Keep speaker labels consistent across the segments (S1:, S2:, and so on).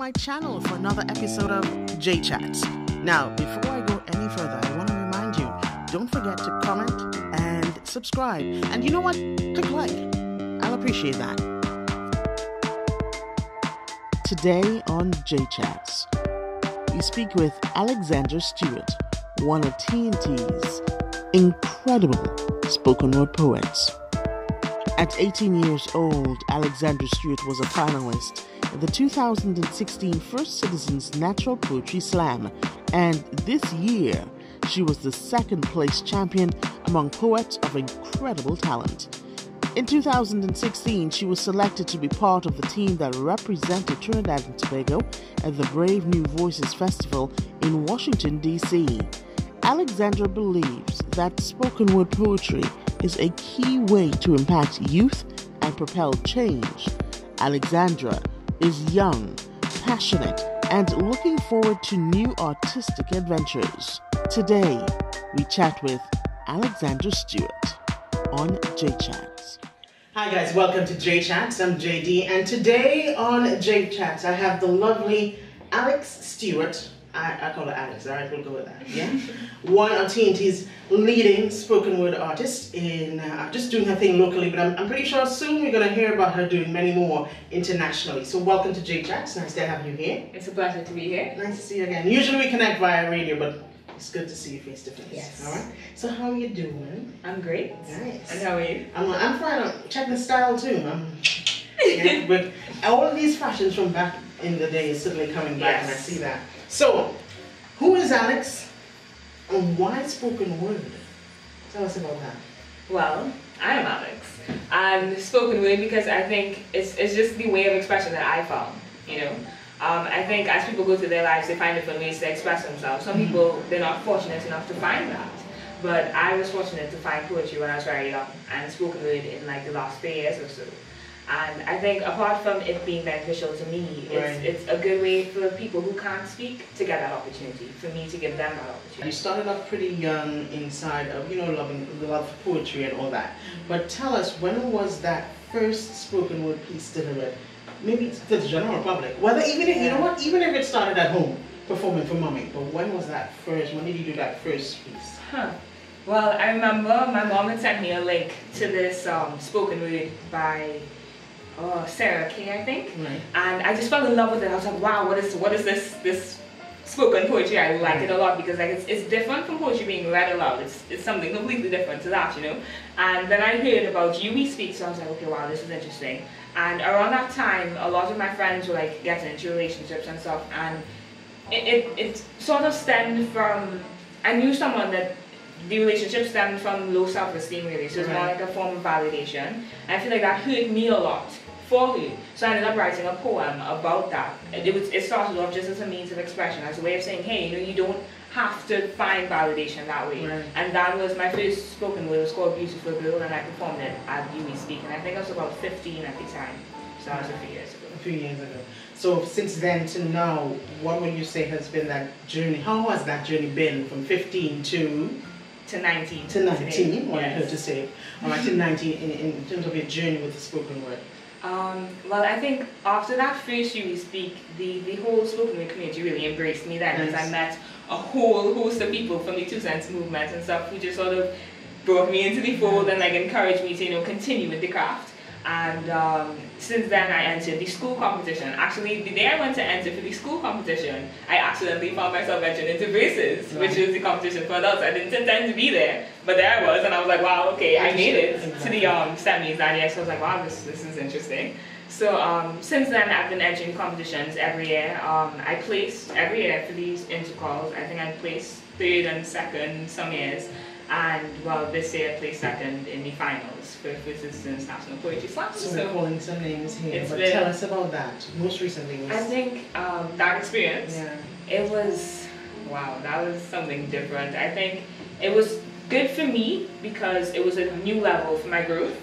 S1: my channel for another episode of Jchats. Now, before I go any further, I want to remind you, don't forget to comment and subscribe. And you know what? Click like. I'll appreciate that. Today on Jchats, we speak with Alexandra Stewart, one of TNT's incredible spoken word poets. At 18 years old, Alexandra Stewart was a finalist in the 2016 First Citizens Natural Poetry Slam, and this year she was the second place champion among poets of incredible talent. In 2016, she was selected to be part of the team that represented Trinidad and Tobago at the Brave New Voices Festival in Washington, D.C. Alexandra believes that spoken word poetry is a key way to impact youth and propel change. Alexandra is young, passionate, and looking forward to new artistic adventures. Today, we chat with Alexandra Stewart on Jchats. Hi guys, welcome to Jchats. I'm JD, and today on Jchats I have the lovely Alex Stewart. I call her Alex, alright, we'll go with that, yeah? One of TNT's leading spoken word artists in, just doing her thing locally, but I'm pretty sure soon we're going to hear about her doing many more internationally. So welcome to Jchats, nice to have you here.
S2: It's a pleasure to be here.
S1: Nice to see you again. Usually we connect via radio, but it's good to see you face to face.
S2: Yes.
S1: Alright, so how are you doing?
S2: I'm great.
S1: Nice.
S2: And how are you?
S1: I'm fine, I'm checking the style too. Yeah, but all of these fashions from back in the day is suddenly coming back, and I see that. So, who is Alex and why spoken word? Tell us about that.
S2: Well, I am Alex. I'm spoken word because I think it's just the way of expression that I found, you know. I think as people go through their lives, they find different ways to express themselves. Some people, they're not fortunate enough to find that. But I was fortunate to find poetry when I was very young and spoken word in like the last 3 years or so. And I think apart from it being beneficial to me, it's a good way for people who can't speak to get that opportunity, for me to give them that opportunity.
S1: You started off pretty young inside of, you know, loving the love of poetry and all that. But tell us, when was that first spoken word piece delivered? Maybe to the general public. Whether even if, you know what, even if it started at home, performing for mommy, but when was that first, when did you do that first piece?
S2: Well, I remember my mom had sent me a link to this spoken word by Sarah K, I think, and I just fell in love with it. I was like, wow, what is this spoken poetry? I like it a lot because like it's different from poetry being read aloud. It's something completely different to that, you know. And then I heard about you we speak, so I was like, okay, wow, this is interesting. And around that time, a lot of my friends were like getting into relationships and stuff, and it sort of stemmed from, I knew someone that the relationship stemmed from low self-esteem really, so it's more like a form of validation. And I feel like that hurt me a lot for her. So I ended up writing a poem about that. It started off just as a means of expression, as a way of saying, hey, you know, you don't have to find validation that way. And that was my first spoken word. It was called Beautiful Girl, and I performed it at You We Speak, and I think I was about 15 at the time. So that was a few years ago.
S1: A few years ago. So since then to now, what would you say has been that journey? How has that journey been from 15 to
S2: 19.
S1: To 19, what I heard
S2: yes.
S1: to say. Alright, to 19 in terms of your journey with the spoken word.
S2: Well, I think after that first You We Speak, the whole spoken word community really embraced me then, because I met a whole host of people from the Two Cents movement and stuff who just sort of brought me into the fold and like encouraged me to, you know, continue with the craft. And since then I entered the school competition. Actually, the day I went to enter for the school competition, I accidentally found myself entering into Braces, which is the competition for adults. I didn't intend to be there, but there I was, and I was like, wow, okay, I made it to the semis that year. So I was like, wow, this is interesting. So since then I've been entering competitions every year. I place every year for these intercalls. I think I placed 3rd and 2nd some years. And well, this year I placed 2nd in the finals for Citizens National Poetry Slam.
S1: So we're calling some names here, but tell us about that. Most recently was...
S2: I think that experience, it was, wow, that was something different. I think it was good for me because it was a new level for my growth.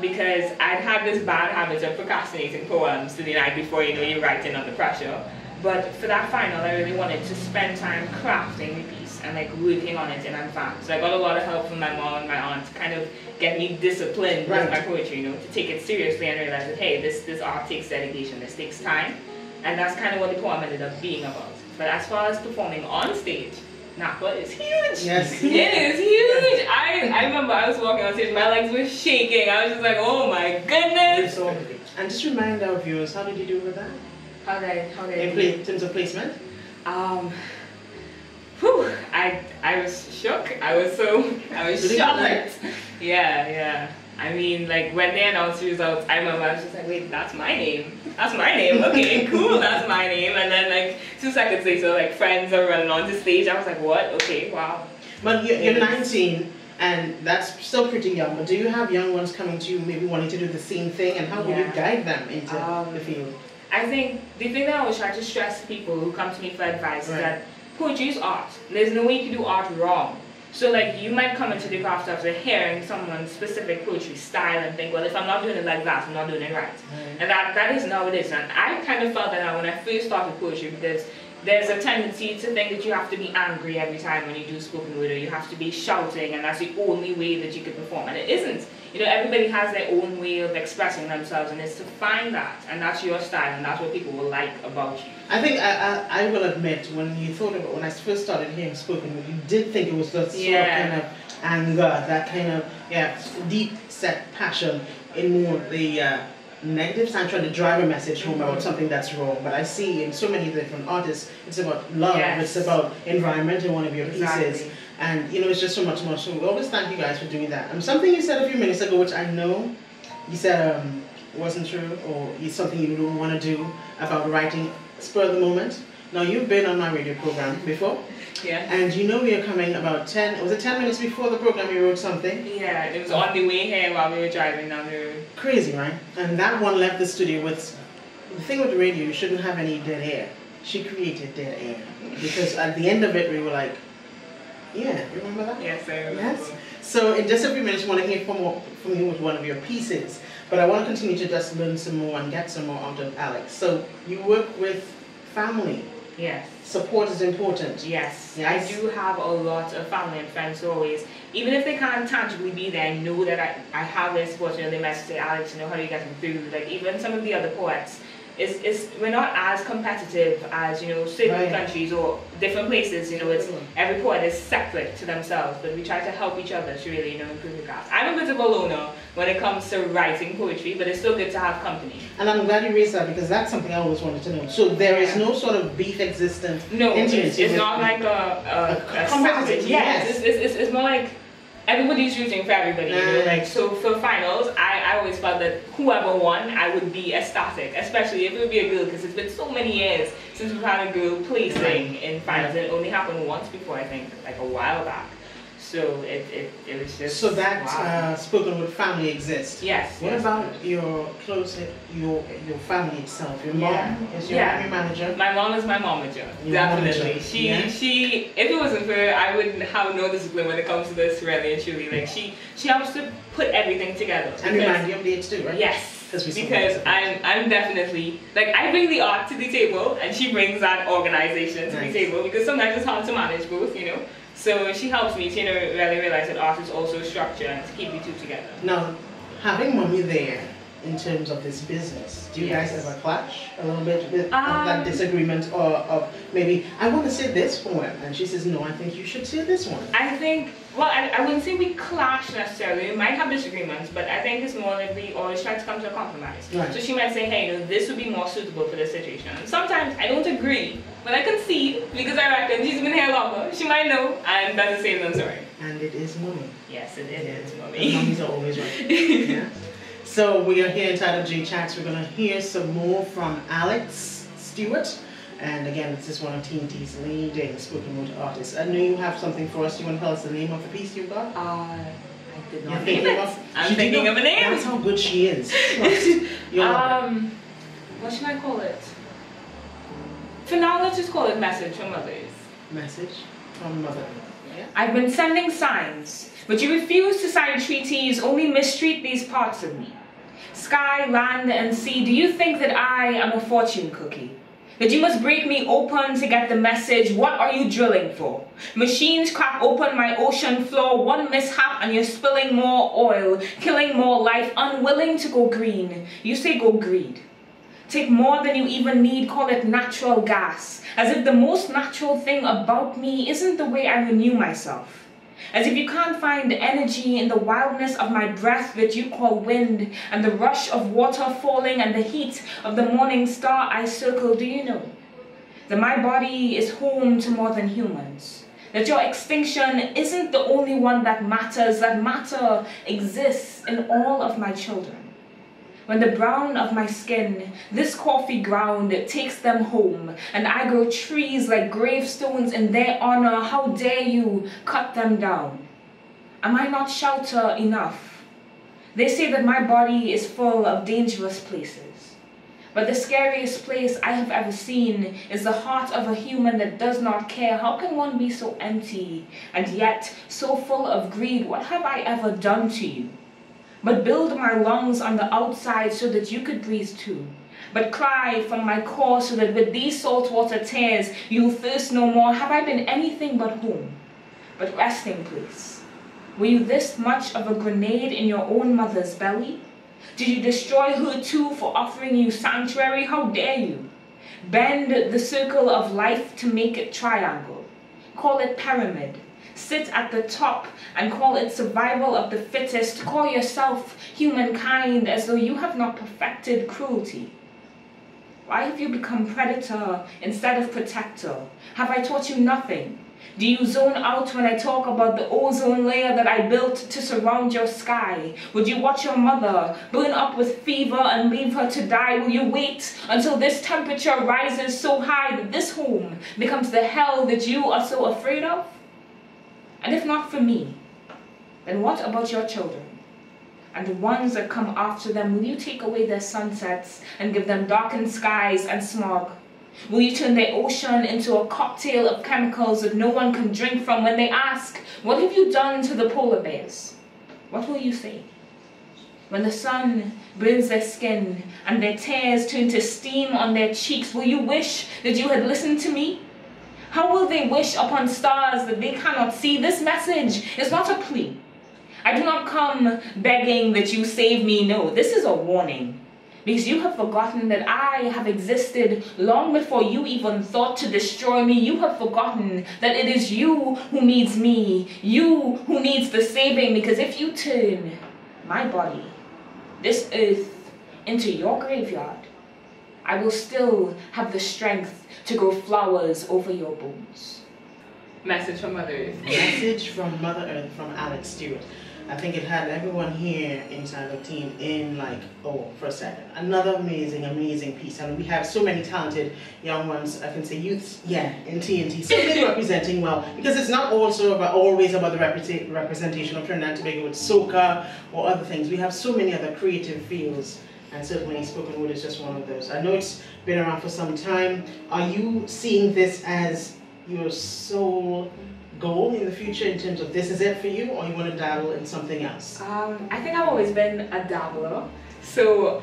S2: Because I'd had this bad habit of procrastinating poems the night before, you know, you're writing under pressure. But for that final, I really wanted to spend time crafting the piece and like working on it in advance. So I got a lot of help from my mom and my aunt to kind of get me disciplined with my poetry, you know, to take it seriously and realize that, hey, this art takes dedication, this takes time. And that's kind of what the poem ended up being about. But as far as performing on stage, Napa is huge.
S1: Yes.
S2: It is huge. I remember I was walking on stage, my legs were shaking. I was just like, oh my goodness.
S1: And just remind our viewers, how did you do with that?
S2: How did I
S1: In terms of placement?
S2: I was shook. I was shocked. Yeah. I mean, like, when they announced the results, I remember I was just like, wait, that's my name. That's my name. Okay, cool, that's my name. And then, like, 2 seconds later, like, friends are running onto stage. I was like, what? Okay, wow.
S1: But you're 19, and that's still pretty young. But do you have young ones coming to you, maybe wanting to do the same thing? And how will you guide them into the field?
S2: I think the thing that I always try to stress to people who come to me for advice is that poetry is art. There's no way you can do art wrong. So like you might come into the craft after hearing someone's specific poetry style and think, well, if I'm not doing it like that, I'm not doing it right. And that isn't how it is. And I kind of felt that when I first started poetry, because there's a tendency to think that you have to be angry every time when you do spoken word, or you have to be shouting, and that's the only way that you can perform. And it isn't. You know, everybody has their own way of expressing themselves, and it's to find that, and that's your style, and that's what people will like about you.
S1: I think I will admit, when you thought about, when I first started hearing spoken word, you did think it was that sort of kind of anger, that kind of deep set passion in more the negatives. I'm trying to drive a message home about something that's wrong, but I see in so many different artists, it's about love, it's about environment in one of your pieces, and you know, it's just so much more. So we always thank you guys for doing that. And something you said a few minutes ago, which I know you said wasn't true, or it's something you don't want to do, about writing spur of the moment. Now, you've been on my radio program before. And you know we are coming about 10 minutes before the program you wrote something?
S2: Yeah, it was on the way here while we were driving down the road.
S1: Crazy, right? And that one left the studio with, the thing with the radio, you shouldn't have any dead air. She created dead air. Because at the end of it, we were like, yeah, remember that?
S2: Yes, I remember.
S1: Yes? So in just a few minutes, I want to hear from you with one of your pieces. But I want to continue to just learn some more and get some more out of Alex. So you work with family.
S2: Yes.
S1: Support is important.
S2: Yes. I do have a lot of family and friends who always, even if they can't tangibly be there, I know that I have their support. You know, they message, say, Alex, you know, how do you get through? Like, even some of the other poets, we're not as competitive as, you know, certain countries or different places. You know, it's every poet is separate to themselves, but we try to help each other to really, you know, improve the craft. I'm a bit of a loner when it comes to writing poetry, but it's still good to have company.
S1: And I'm glad you raised that, because that's something I always wanted to know. So there is no sort of beef existent.
S2: No, it's not like a competitive. Yes, it's more like everybody's rooting for everybody, you know, like, so for finals, I always felt that whoever won, I would be ecstatic, especially if it would be a girl, because it's been so many years since we've had a girl placing in finals, and it only happened once before, I think, like a while back. So it was just. So that
S1: spoken word family exists.
S2: Yes.
S1: What about your your family itself? Your mom is your manager.
S2: My mom is my momager. Definitely. She if it wasn't for her, I wouldn't have no discipline when it comes to this, really and truly. Like she helps to put everything together.
S1: And remind you of dates too, right?
S2: Yes. Because I'm definitely, like, I bring the art to the table and she brings that organization to the table, because sometimes it's hard to manage both, you know. So she helps me to, you know, really realize that art is also structure and to keep the two together.
S1: Now, having mommy there in terms of this business, do you guys ever clash a little bit with that disagreement, or of maybe, I want to say this poem, and she says, no, I think you should say this one?
S2: I think, well, I wouldn't say we clash necessarily. We might have disagreements, but I think it's more like we always try to come to a compromise. So she might say, hey, you know, this would be more suitable for this situation. And sometimes I don't agree, but I can see, because I reckon she's been here longer, she might know, and that's the same, I'm sorry.
S1: And it is mommy.
S2: Yes, it is mommy.
S1: Mommies are always right. So we are here inside of Jchats. We're going to hear some more from Alex Stewart. And again, this is one of TNT's leading spoken word artists. I know you have something for us. You want to tell us the name of the piece you've got?
S2: I did not name it. I'm thinking of a name.
S1: That's how good she is.
S2: What should I call it? For now, let's just call it Message from Mothers.
S1: Message from Mother. Yeah.
S2: I've been sending signs, but you refuse to sign treaties, only mistreat these parts of me. Sky, land, and sea, do you think that I am a fortune cookie? That you must break me open to get the message? What are you drilling for? Machines crack open my ocean floor, one mishap and you're spilling more oil, killing more life, unwilling to go green. You say go greed. Take more than you even need, call it natural gas. As if the most natural thing about me isn't the way I renew myself. As if you can't find energy in the wildness of my breath that you call wind, and the rush of water falling and the heat of the morning star I circle. Do you know that my body is home to more than humans? That your extinction isn't the only one that matters, that matter exists in all of my children. When the brown of my skin, this coffee ground, takes them home, and I grow trees like gravestones in their honor, how dare you cut them down? Am I not shelter enough? They say that my body is full of dangerous places. But the scariest place I have ever seen is the heart of a human that does not care. How can one be so empty and yet so full of greed? What have I ever done to you? But build my lungs on the outside so that you could breathe too. But cry from my core so that with these saltwater tears you'll thirst no more. Have I been anything but home, but resting place? Were you this much of a grenade in your own mother's belly? Did you destroy her too for offering you sanctuary? How dare you? Bend the circle of life to make it triangle. Call it pyramid. Sit at the top and call it survival of the fittest. Call yourself humankind as though you have not perfected cruelty. Why have you become predator instead of protector? Have I taught you nothing? Do you zone out when I talk about the ozone layer that I built to surround your sky? Would you watch your mother burn up with fever and leave her to die? Will you wait until this temperature rises so high that this home becomes the hell that you are so afraid of? And if not for me, then what about your children? And the ones that come after them, will you take away their sunsets and give them darkened skies and smog? Will you turn their ocean into a cocktail of chemicals that no one can drink from? When they ask, what have you done to the polar bears? What will you say? When the sun burns their skin and their tears turn to steam on their cheeks, will you wish that you had listened to me? How will they wish upon stars that they cannot see? This message is not a plea. I do not come begging that you save me. No, this is a warning. Because you have forgotten that I have existed long before you even thought to destroy me. You have forgotten that it is you who needs me. You who needs the saving. Because if you turn my body, this earth, into your graveyard, I will still have the strength to grow flowers over your bones. Message from Mother Earth.
S1: Message from Mother Earth from Alex Stewart. I think it had everyone here inside the team in like, oh, for a second. Another amazing, amazing piece. And we have so many talented young ones, I can say youths, yeah, in TNT. So they're representing well, because it's not also about, always about the representation of Trinidad and Tobago with soca or other things. We have so many other creative fields. And certainly spoken word is just one of those. I know it's been around for some time. Are you seeing this as your sole goal in the future in terms of this is it for you, or you want to dabble in something else?
S2: I think I've always been a dabbler. So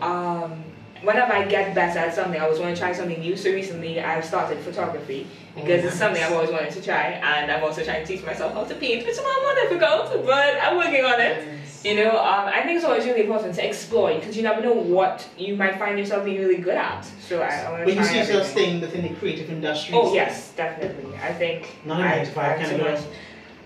S2: whenever I get better at something, I always want to try something new. So recently I've started photography because it's something I've always wanted to try, and I'm also trying to teach myself how to paint, which is more difficult, but I'm working on it. You know, I think it's always really important to explore because you never know what you might find yourself being really good at. So I want to try.
S1: But you see yourself staying within the creative industry?
S2: Oh yes, definitely. I think.
S1: Not a 9 to 5 kind of girl.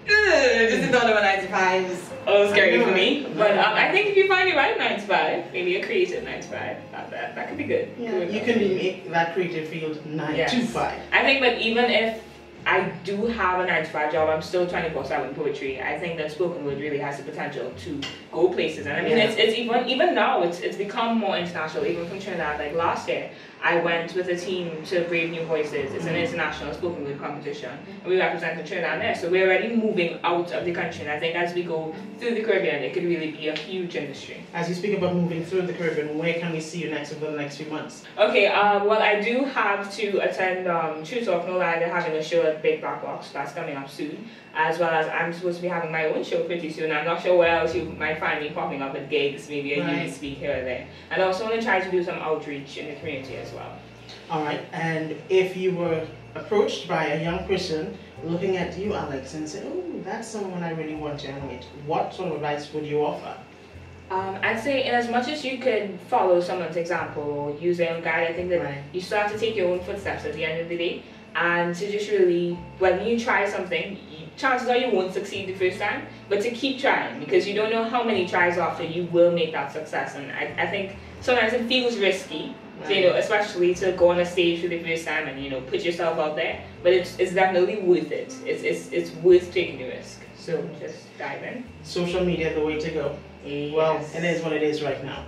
S2: Just the thought of a 9 to 5 is a little scary for me. But I think if you find your right 9 to 5, maybe a creative 9 to 5, that could be good.
S1: Yeah, you can make that creative field 9 to 5.
S2: I think that even if I do have a 9 to 5 job, I'm still 24/7 poetry. I think that spoken word really has the potential to go places, and I mean it's even now it's become more international. Even from Trinidad, like last year, I went with a team to Brave New Voices. It's an international spoken word competition, and we represented Trinidad there. So we're already moving out of the country, and I think as we go through the Caribbean, it could really be a huge industry.
S1: As you speak about moving through the Caribbean, where can we see you next over the next few months?
S2: Okay, well I do have to attend True Talk No Lie. They're having a show at Big Black Box that's coming up soon, as well as I'm supposed to be having my own show pretty soon. I'm not sure where else you might find me popping up at gigs, maybe a youth speak here or there. And I also want to try to do some outreach in the community as well.
S1: Alright, and if you were approached by a young person looking at you, Alex, and said, oh, that's someone I really want to emulate, what sort of advice would you offer?
S2: I'd say in as much as you could follow someone's example or use their own guide, I think that you still have to take your own footsteps at the end of the day. And to just really, when you try something, chances are you won't succeed the first time, but to keep trying, because you don't know how many tries after you will make that success. And I think sometimes it feels risky, so, you know, especially to go on a stage for the first time and, you know, put yourself out there, but it's definitely worth it. It's worth taking the risk. So just dive in.
S3: Social media, the way to go.
S2: Yes.
S3: Well, it is what it is right now.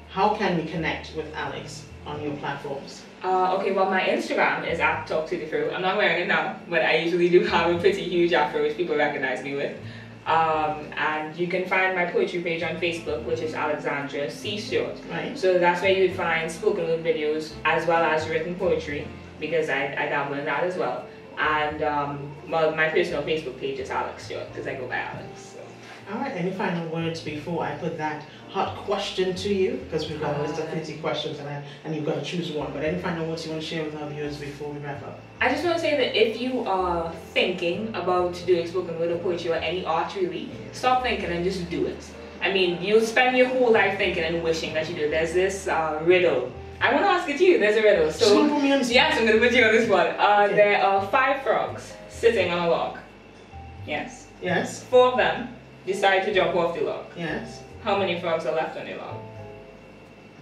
S3: How can we connect with Alex on your platforms?
S2: Okay, well, my Instagram is at Talk to the Fro. I'm not wearing it now, but I usually do have a pretty huge afro, which people recognize me with. And you can find my poetry page on Facebook, which is Alexandra C. Short.
S3: Right.
S2: So that's where you would find spoken word videos as well as written poetry, because I dabble in that as well. And well, my personal Facebook page is Alex Short, because I go by Alex. So.
S3: All right, any final words before I put that hot question to you? Because we've got a list of 50 questions and you've got to choose one. But any final words you want to share with our viewers before we wrap up?
S2: I just want to say that if you are thinking about doing spoken word or poetry or any art really, stop thinking and just do it. I mean, you'll spend your whole life thinking and wishing that you do. There's this riddle. I want to ask it to you. There's a riddle. So yes, I'm going to put you on this one. Okay. There are 5 frogs sitting on a log. Yes.
S3: Yes.
S2: 4 of them decide to jump off the log.
S3: Yes.
S2: How many frogs are left on the log?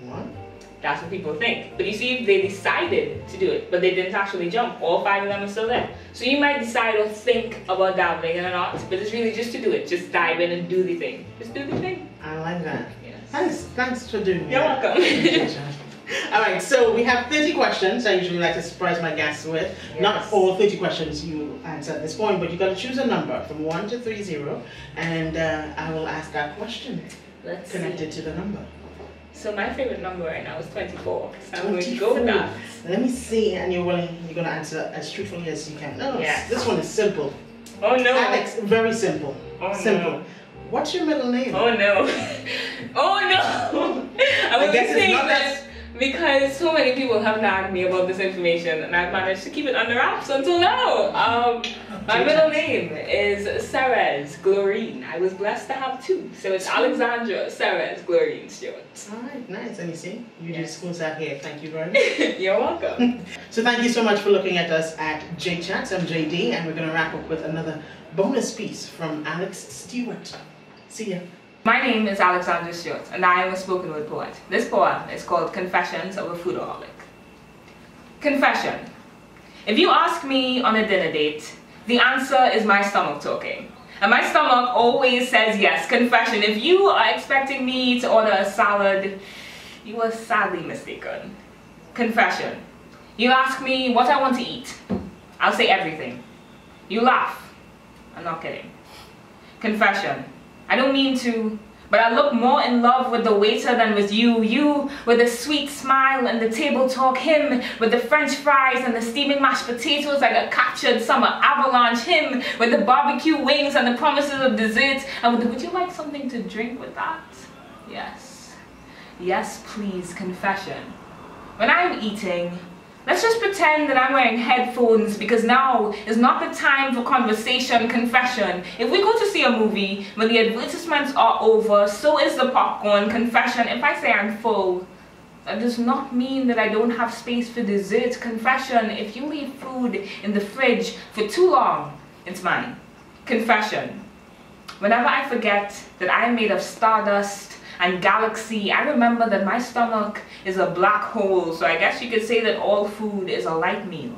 S3: 1.
S2: That's what people think. But you see, they decided to do it, but they didn't actually jump. All 5 of them are still there. So you might decide or think about dabbling in an art, but it's really just to do it. Just dive in and do the thing. Just do the thing.
S3: I like that.
S2: Yes.
S3: Thanks for doing that.
S2: You're welcome.
S3: All right, so we have 30 questions I usually like to surprise my guests with. Yes. Not all 30 questions you answer at this point, but you got to choose a number from 1 to 30, and I will ask that question connected to the number.
S2: So my favorite number right now is 24. So I'm
S3: 24.
S2: going to go with that.
S3: Let me see, and you're going to answer as truthfully as you can. No,
S2: yes.
S3: This one is simple.
S2: Oh no.
S3: Alex, very simple.
S2: Oh
S3: simple.
S2: No.
S3: What's your middle name?
S2: Oh no. Oh no. I was saying that because so many people have nagged me about this information, and I've managed to keep it under wraps until now. My middle name is Ceres Glorine. I was blessed to have 2, so it's Alexandra Ceres Glorine Stewart.
S3: All right, nice. And you see, you just squeeze out here. Thank you very much.
S2: You're welcome.
S3: So thank you so much for looking at us at Jchats. I'm JD, and we're going to wrap up with another bonus piece from Alex Stewart. See ya.
S2: My name is Alexandra Stewart, and I am a spoken word poet. This poem is called Confessions of a Foodaholic. Confession. If you ask me on a dinner date, the answer is my stomach talking. And my stomach always says yes. Confession. If you are expecting me to order a salad, you are sadly mistaken. Confession. You ask me what I want to eat. I'll say everything. You laugh. I'm not kidding. Confession. I don't mean to, but I look more in love with the waiter than with you. You with the sweet smile and the table talk. Him with the French fries and the steaming mashed potatoes like a captured summer avalanche. Him with the barbecue wings and the promises of dessert. And with the, would you like something to drink with that? Yes. Yes, please, confession. When I'm eating, let's just pretend that I'm wearing headphones, because now is not the time for conversation. Confession. If we go to see a movie, when the advertisements are over, so is the popcorn. Confession. If I say I'm full, that does not mean that I don't have space for dessert. Confession. If you leave food in the fridge for too long, it's mine. Confession. Whenever I forget that I am made of stardust and galaxy, I remember that my stomach is a black hole, so I guess you could say that all food is a light meal.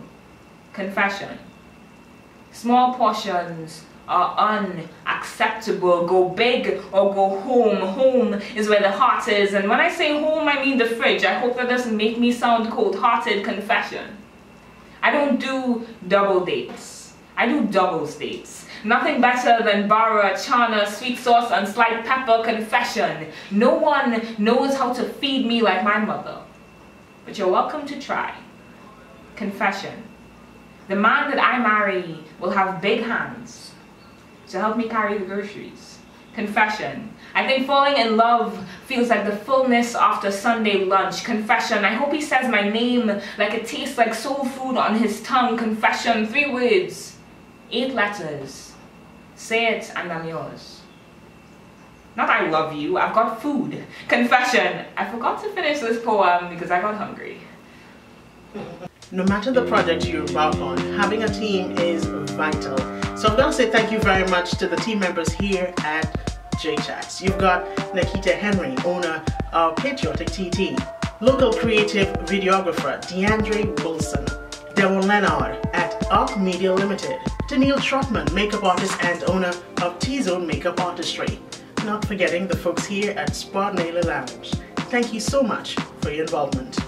S2: Confession. Small portions are unacceptable. Go big or go home. Home is where the heart is, and when I say home, I mean the fridge. I hope that doesn't make me sound cold-hearted. Confession. I don't do double dates. I do double dates. Nothing better than bara, chana, sweet sauce, and slight pepper. Confession. No one knows how to feed me like my mother, but you're welcome to try. Confession. The man that I marry will have big hands to help me carry the groceries. Confession. I think falling in love feels like the fullness after Sunday lunch. Confession. I hope he says my name like it tastes like soul food on his tongue. Confession. 3 words, 8 letters. Say it and I'm yours. not I love you, I've got food. Confession, I forgot to finish this poem because I got hungry.
S3: No matter the project you embark on, having a team is vital. So I'm going to say thank you very much to the team members here at Jchats. You've got Nikita Henry, owner of Patriotic TT, local creative videographer DeAndre Wilson, Devon Leonard at Arc Media Limited, Daniil Trotman, makeup artist and owner of T-Zone Makeup Artistry, not forgetting the folks here at Spa Nail Lounge. Thank you so much for your involvement.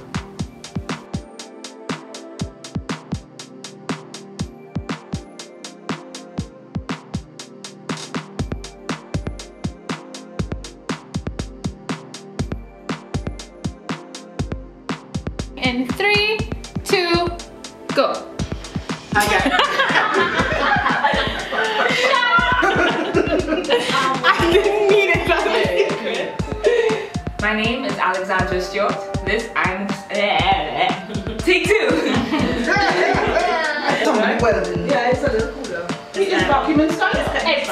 S2: In 3, 2, go.
S3: I got
S2: I didn't mean it. My name is Alexandra Stewart. Take 2.
S4: Yeah, it's a little cooler. He is vacuuming Skylar.
S2: It's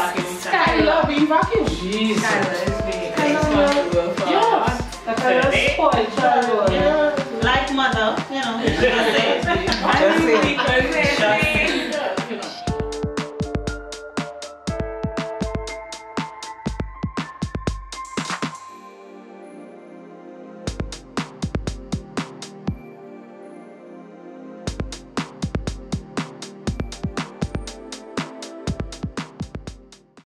S4: Skylar being vacuumed.
S2: Skylar is being responsible for
S4: Yes. That kind of spoiled child.
S5: Like mother, you know.
S2: I